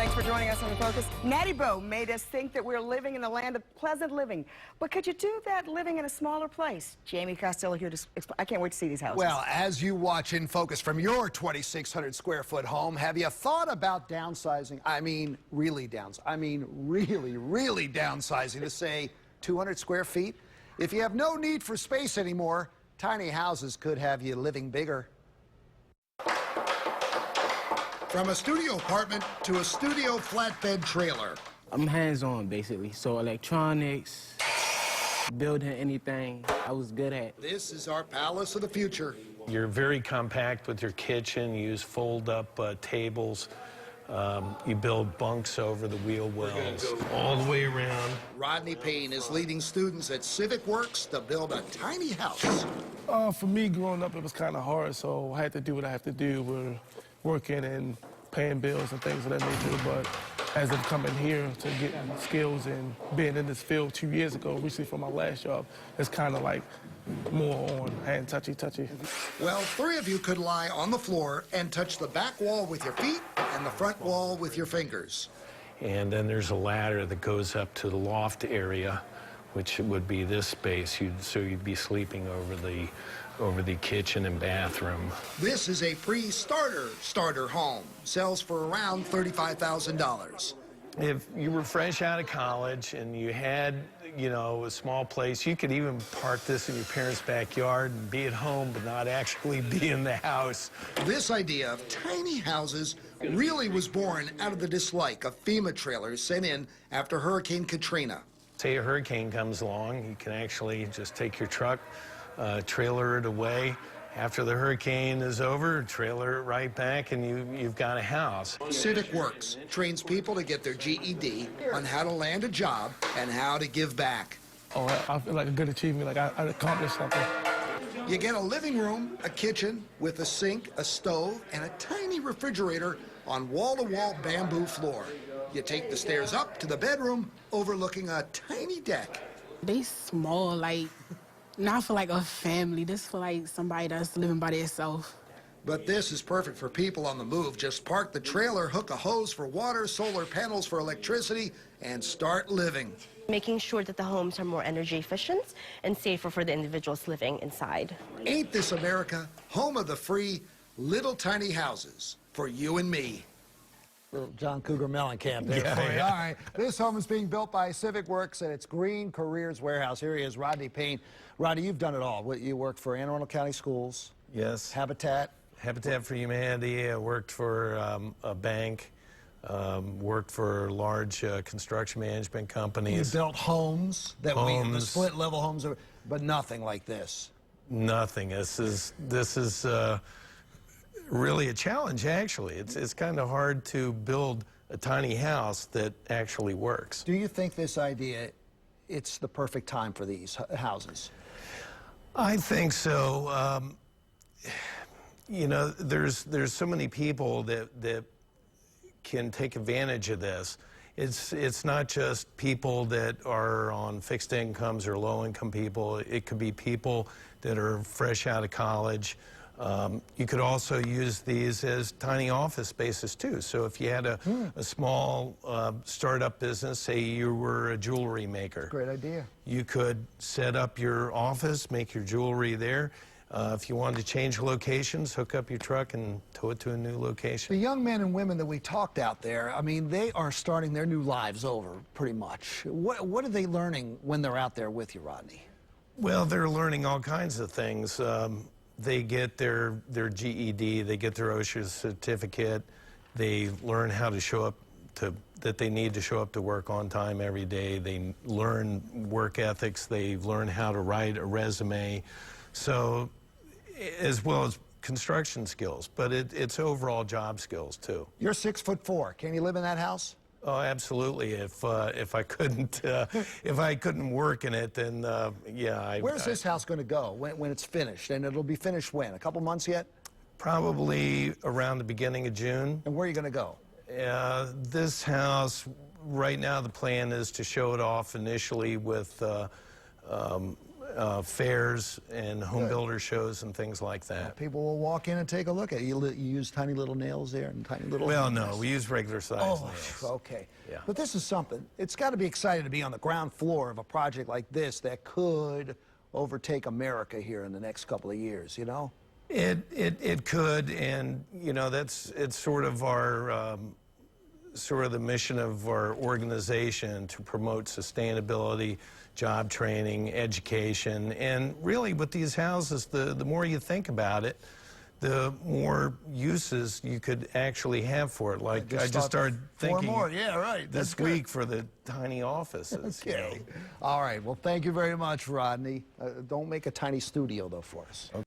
Thanks for joining us on The Focus. Natty Bo made us think that we're living in the land of pleasant living. But could you do that living in a smaller place? Jamie Costello here to explain. I can't wait to see these houses. Well, as you watch In Focus from your 2,600 square foot home, have you thought about downsizing? I mean, really downsizing. I mean, really downsizing to, say, 200 square feet? If you have no need for space anymore, tiny houses could have you living bigger. From a studio apartment to a studio flatbed trailer. I'm hands-on, basically. So electronics, building anything, I was good at. This is our palace of the future. You're very compact with your kitchen. You use fold-up tables. You build bunks over the wheel wells all the way around. Rodney Payne is leading students at Civic Works to build a tiny house. For me, growing up, it was kind of hard, so I had to do what I have to do with working and paying bills and things of that nature. But as of coming here to get skills and being in this field 2 years ago, recently from my last job, it's kind of like more on hand touchy. Well, three of you could lie on the floor and touch the back wall with your feet and the front wall with your fingers. And then there's a ladder that goes up to the loft area, which would be this space. So you'd be sleeping over the kitchen and bathroom. This is a pre-starter home. Sells for around $35,000. If you were fresh out of college and you had, a small place, you could even park this in your parents' backyard and be at home but not actually be in the house. This idea of tiny houses really was born out of the dislike of FEMA trailers sent in after Hurricane Katrina. Say a hurricane comes along, you can actually just take your truck, trailer it away. After the hurricane is over, trailer it right back, and you've got a house. Civic Works trains people to get their GED on how to land a job and how to give back. Oh, I feel like a good achievement, like I accomplished something. You get a living room, a kitchen with a sink, a stove, and a tiny refrigerator on wall-to-wall bamboo floor. You take the stairs up to the bedroom overlooking a tiny deck. They small, like, not for like a family. This for like somebody that's living by themselves. But this is perfect for people on the move. Just park the trailer, hook a hose for water, solar panels for electricity, and start living. Making sure that the homes are more energy efficient and safer for the individuals living inside. Ain't this America? Home of the free, little tiny houses for you and me. Little John Cougar Mellencamp there for you. All right, this home is being built by Civic Works at its Green Careers Warehouse. Here he is, Rodney Payne. Rodney, you've done it all. You worked for Anne Arundel County Schools. Yes. Habitat for Humanity. I worked for a bank. Worked for large construction management companies. You built homes that the split-level homes, but nothing like this. Nothing. This is really a challenge, actually. It's kind of hard to build a tiny house that actually works. Do you think this idea, it's the perfect time for these houses? I think so. There's so many people that can take advantage of this. It's not just people that are on fixed incomes or low-income people. It could be people that are fresh out of college. You could also use these as tiny office spaces, too. So if you had a small startup business, say you were a jewelry maker. Great idea. You could set up your office, make your jewelry there. If you wanted to change locations, hook up your truck and tow it to a new location. The young men and women that we talked out there, I mean, they are starting their new lives over, pretty much. What are they learning when they're out there with you, Rodney? Well, they're learning all kinds of things. They get their GED, they get their OSHA certificate, they learn how to show up that they need to show up to work on time every day, they learn work ethics, they learn how to write a resume, so as well as construction skills, but it's overall job skills too. You're 6'4". Can you live in that house? Oh, absolutely. If I couldn't work in it, then yeah. Where's this house going to go when it's finished? And it'll be finished when? A couple months yet? Probably around the beginning of June. And where are you going to go? This house, right now the plan is to show it off initially with fairs and home builder shows and things like that. People will walk in and take a look at it. You use tiny little nails there and tiny little... Well, no, we use regular size nails. Okay. Yeah. But this is something. It's got to be exciting to be on the ground floor of a project like this that could overtake America here in the next couple of years, you know? It could, and you know, it's sort of our sort of the mission of our organization to promote sustainability, job training, education, and really with these houses, the more you think about it, the more uses you could actually have for it. Like I just started thinking 4 more, yeah, right. this week for the tiny offices. Okay. You know? All right. Well, thank you very much, Rodney. Don't make a tiny studio though for us. Okay.